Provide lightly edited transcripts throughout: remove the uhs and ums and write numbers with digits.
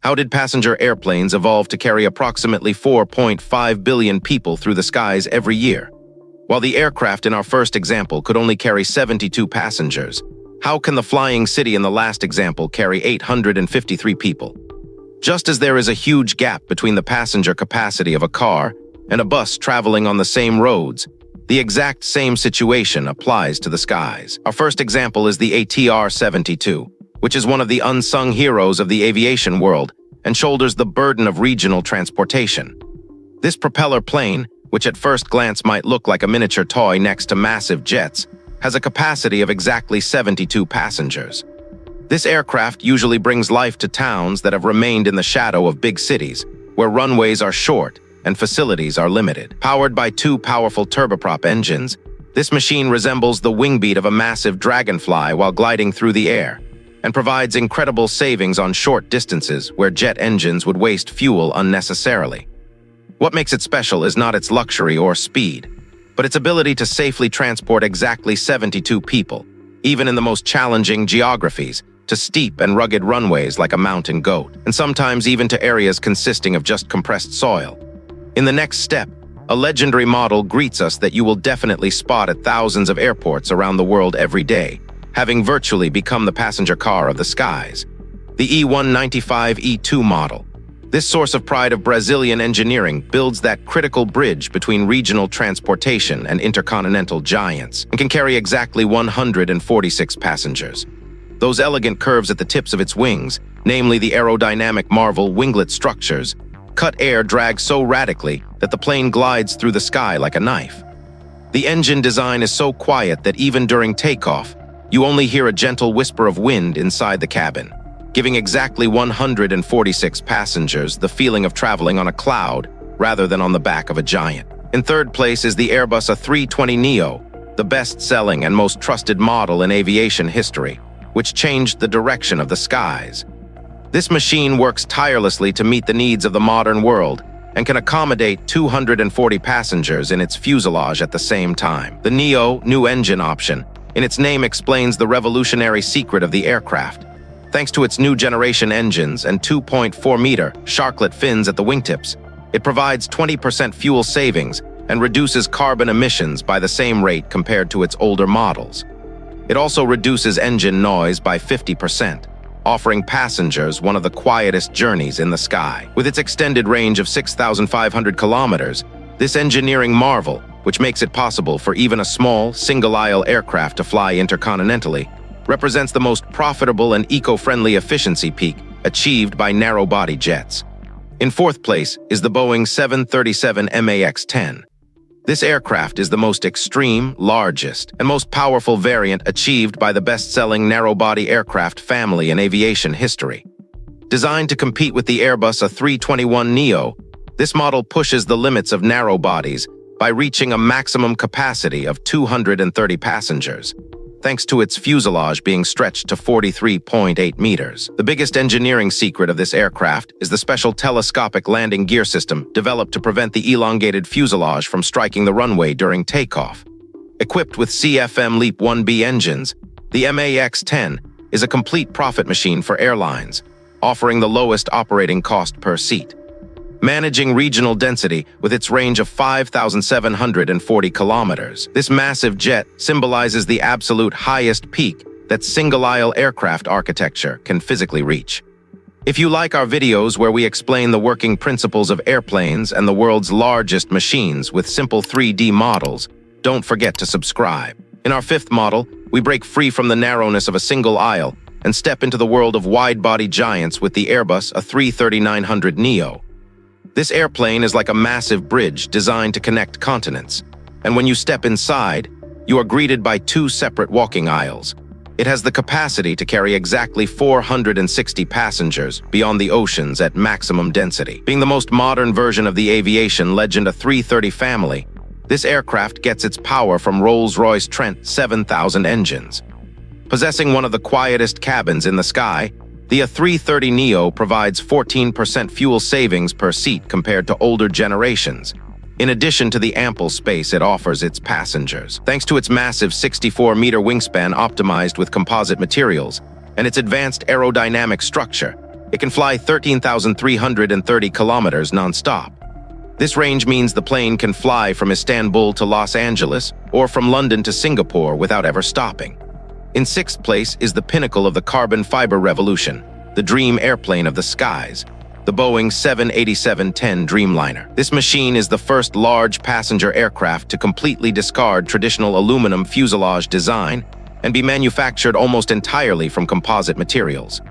How did passenger airplanes evolve to carry approximately 4.5 billion people through the skies every year? While the aircraft in our first example could only carry 72 passengers, how can the flying city in the last example carry 853 people? Just as there is a huge gap between the passenger capacity of a car and a bus traveling on the same roads, the exact same situation applies to the skies. Our first example is the ATR-72, which is one of the unsung heroes of the aviation world and shoulders the burden of regional transportation. This propeller plane, which at first glance might look like a miniature toy next to massive jets, has a capacity of exactly 72 passengers. This aircraft usually brings life to towns that have remained in the shadow of big cities, where runways are short and facilities are limited. Powered by two powerful turboprop engines, this machine resembles the wing beat of a massive dragonfly while gliding through the air, and provides incredible savings on short distances where jet engines would waste fuel unnecessarily. What makes it special is not its luxury or speed, but its ability to safely transport exactly 72 people, even in the most challenging geographies, to steep and rugged runways like a mountain goat, and sometimes even to areas consisting of just compressed soil. In the next step, a legendary model greets us that you will definitely spot at thousands of airports around the world every day, having virtually become the passenger car of the skies. The E195-E2 model. This source of pride of Brazilian engineering builds that critical bridge between regional transportation and intercontinental giants, and can carry exactly 146 passengers. Those elegant curves at the tips of its wings, namely the aerodynamic marvel winglet structures, cut air drag so radically that the plane glides through the sky like a knife. The engine design is so quiet that even during takeoff, you only hear a gentle whisper of wind inside the cabin, giving exactly 146 passengers the feeling of traveling on a cloud rather than on the back of a giant. In third place is the Airbus A320neo, the best-selling and most trusted model in aviation history, which changed the direction of the skies. This machine works tirelessly to meet the needs of the modern world and can accommodate 240 passengers in its fuselage at the same time. The Neo new engine option in its name explains the revolutionary secret of the aircraft. Thanks to its new generation engines and 2.4-meter sharklet fins at the wingtips, it provides 20% fuel savings and reduces carbon emissions by the same rate compared to its older models. It also reduces engine noise by 50%, offering passengers one of the quietest journeys in the sky. With its extended range of 6,500 kilometers, this engineering marvel, which makes it possible for even a small, single-aisle aircraft to fly intercontinentally, represents the most profitable and eco-friendly efficiency peak achieved by narrow-body jets. In fourth place is the Boeing 737 MAX-10. This aircraft is the most extreme, largest, and most powerful variant achieved by the best-selling narrow-body aircraft family in aviation history. Designed to compete with the Airbus A321neo, this model pushes the limits of narrow bodies by reaching a maximum capacity of 230 passengers, thanks to its fuselage being stretched to 43.8 meters. The biggest engineering secret of this aircraft is the special telescopic landing gear system developed to prevent the elongated fuselage from striking the runway during takeoff. Equipped with CFM LEAP 1B engines, the MAX-10 is a complete profit machine for airlines, offering the lowest operating cost per seat. Managing regional density with its range of 5,740 kilometers. This massive jet symbolizes the absolute highest peak that single-aisle aircraft architecture can physically reach. If you like our videos where we explain the working principles of airplanes and the world's largest machines with simple 3D models, don't forget to subscribe. In our fifth model, we break free from the narrowness of a single aisle and step into the world of wide-body giants with the Airbus A330-900neo. This airplane is like a massive bridge designed to connect continents, and when you step inside, you are greeted by two separate walking aisles. It has the capacity to carry exactly 460 passengers beyond the oceans at maximum density. Being the most modern version of the aviation legend A330 family, this aircraft gets its power from Rolls-Royce Trent 7000 engines. Possessing one of the quietest cabins in the sky, the A330neo provides 14% fuel savings per seat compared to older generations, in addition to the ample space it offers its passengers. Thanks to its massive 64-meter wingspan optimized with composite materials and its advanced aerodynamic structure, It can fly 13,330 kilometers non-stop. This range means the plane can fly from Istanbul to Los Angeles or from London to Singapore without ever stopping. In sixth place is the pinnacle of the carbon fiber revolution, the dream airplane of the skies, the Boeing 787-10 Dreamliner. This machine is the first large passenger aircraft to completely discard traditional aluminum fuselage design and be manufactured almost entirely from composite materials.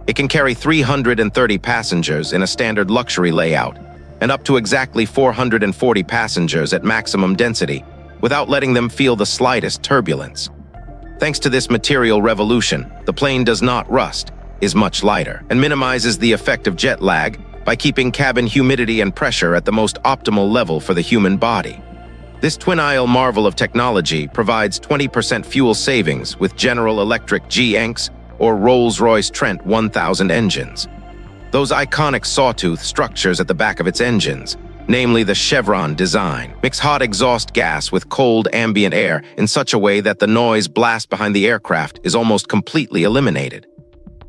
It can carry 330 passengers in a standard luxury layout and up to exactly 440 passengers at maximum density without letting them feel the slightest turbulence. Thanks to this material revolution, the plane does not rust, is much lighter, and minimizes the effect of jet lag by keeping cabin humidity and pressure at the most optimal level for the human body. This twin-aisle marvel of technology provides 20% fuel savings with General Electric GE or Rolls-Royce Trent 1000 engines. Those iconic sawtooth structures at the back of its engines, namely the chevron design, mix hot exhaust gas with cold ambient air in such a way that the noise blast behind the aircraft is almost completely eliminated.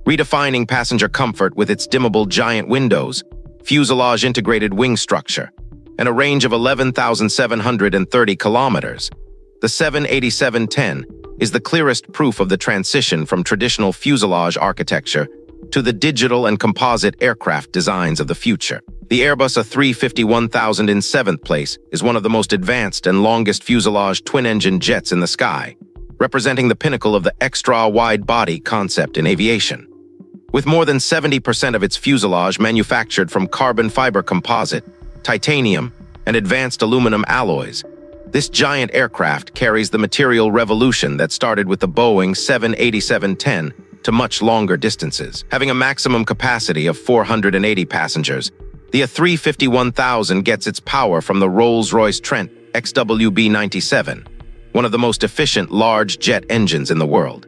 Redefining passenger comfort with its dimmable giant windows, fuselage-integrated wing structure, and a range of 11,730 kilometers, the 787-10 is the clearest proof of the transition from traditional fuselage architecture to the digital and composite aircraft designs of the future. The Airbus A350-1000 in seventh place is one of the most advanced and longest fuselage twin-engine jets in the sky, representing the pinnacle of the extra-wide-body concept in aviation. With more than 70% of its fuselage manufactured from carbon fiber composite, titanium, and advanced aluminum alloys, this giant aircraft carries the material revolution that started with the Boeing 787-10 to much longer distances. Having a maximum capacity of 480 passengers, the A350-1000 gets its power from the Rolls-Royce Trent XWB-97, one of the most efficient large jet engines in the world.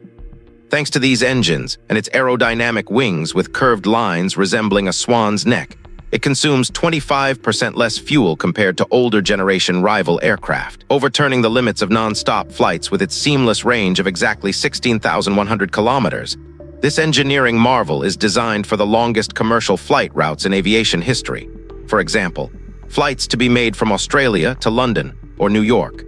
Thanks to these engines and its aerodynamic wings with curved lines resembling a swan's neck, it consumes 25% less fuel compared to older generation rival aircraft, overturning the limits of non-stop flights with its seamless range of exactly 16,100 kilometers. This engineering marvel is designed for the longest commercial flight routes in aviation history. For example, flights to be made from Australia to London or New York.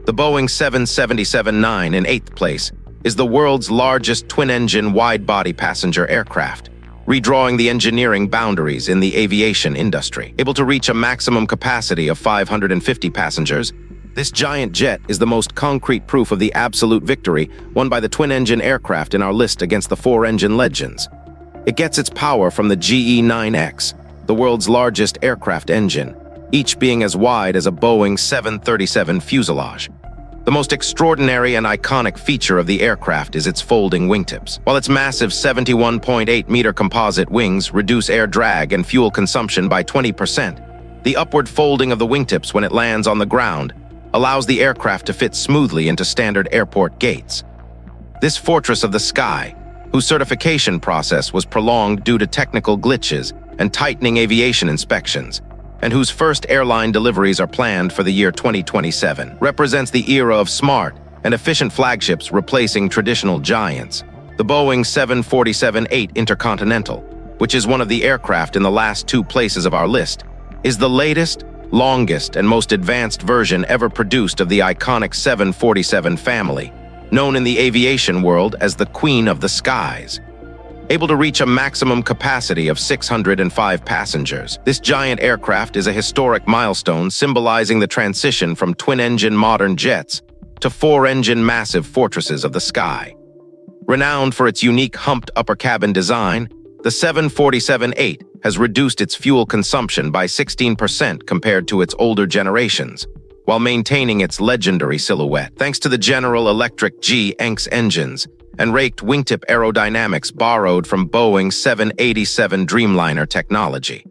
The Boeing 777-9 in eighth place is the world's largest twin-engine wide-body passenger aircraft, redrawing the engineering boundaries in the aviation industry. Able to reach a maximum capacity of 550 passengers, this giant jet is the most concrete proof of the absolute victory won by the twin-engine aircraft in our list against the four-engine legends. It gets its power from the GE9X, the world's largest aircraft engine, each being as wide as a Boeing 737 fuselage. The most extraordinary and iconic feature of the aircraft is its folding wingtips. While its massive 71.8-meter composite wings reduce air drag and fuel consumption by 20%, the upward folding of the wingtips when it lands on the ground allows the aircraft to fit smoothly into standard airport gates. This fortress of the sky, whose certification process was prolonged due to technical glitches and tightening aviation inspections, and whose first airline deliveries are planned for the year 2027, represents the era of smart and efficient flagships replacing traditional giants. The Boeing 747-8 Intercontinental, which is one of the aircraft in the last two places of our list, is the latest, longest, and most advanced version ever produced of the iconic 747 family, known in the aviation world as the Queen of the Skies. Able to reach a maximum capacity of 605 passengers, this giant aircraft is a historic milestone symbolizing the transition from twin-engine modern jets to four-engine massive fortresses of the sky. Renowned for its unique humped upper cabin design, the 747-8 has reduced its fuel consumption by 16% compared to its older generations, while maintaining its legendary silhouette. Thanks to the General Electric GE engines and raked wingtip aerodynamics borrowed from Boeing 787 Dreamliner technology.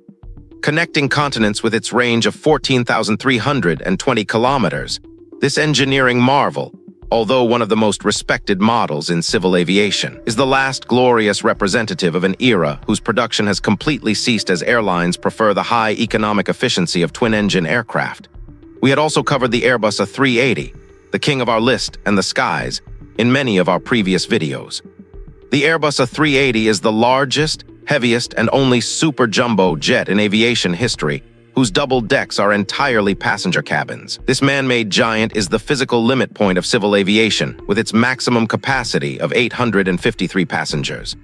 Connecting continents with its range of 14,320 kilometers, this engineering marvel, although one of the most respected models in civil aviation, is the last glorious representative of an era whose production has completely ceased as airlines prefer the high economic efficiency of twin-engine aircraft. We had also covered the Airbus A380, the king of our list and the skies, in many of our previous videos. The Airbus A380 is the largest heaviest and only super jumbo jet in aviation history, whose double decks are entirely passenger cabins. This man-made giant is the physical limit point of civil aviation, with its maximum capacity of 853 passengers.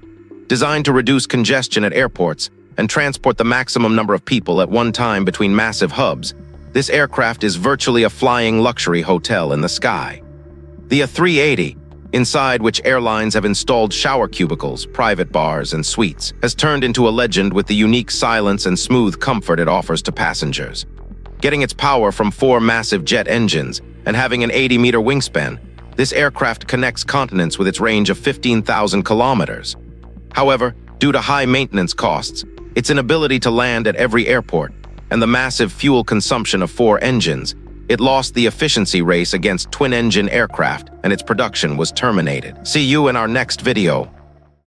Designed to reduce congestion at airports and transport the maximum number of people at one time between massive hubs, this aircraft is virtually a flying luxury hotel in the sky. The A380, inside which airlines have installed shower cubicles, private bars, and suites, has turned into a legend with the unique silence and smooth comfort it offers to passengers. Getting its power from 4 massive jet engines and having an 80-meter wingspan, this aircraft connects continents with its range of 15,000 kilometers. However, due to high maintenance costs, its inability to land at every airport, and the massive fuel consumption of 4 engines, it lost the efficiency race against twin-engine aircraft and its production was terminated. See you in our next video.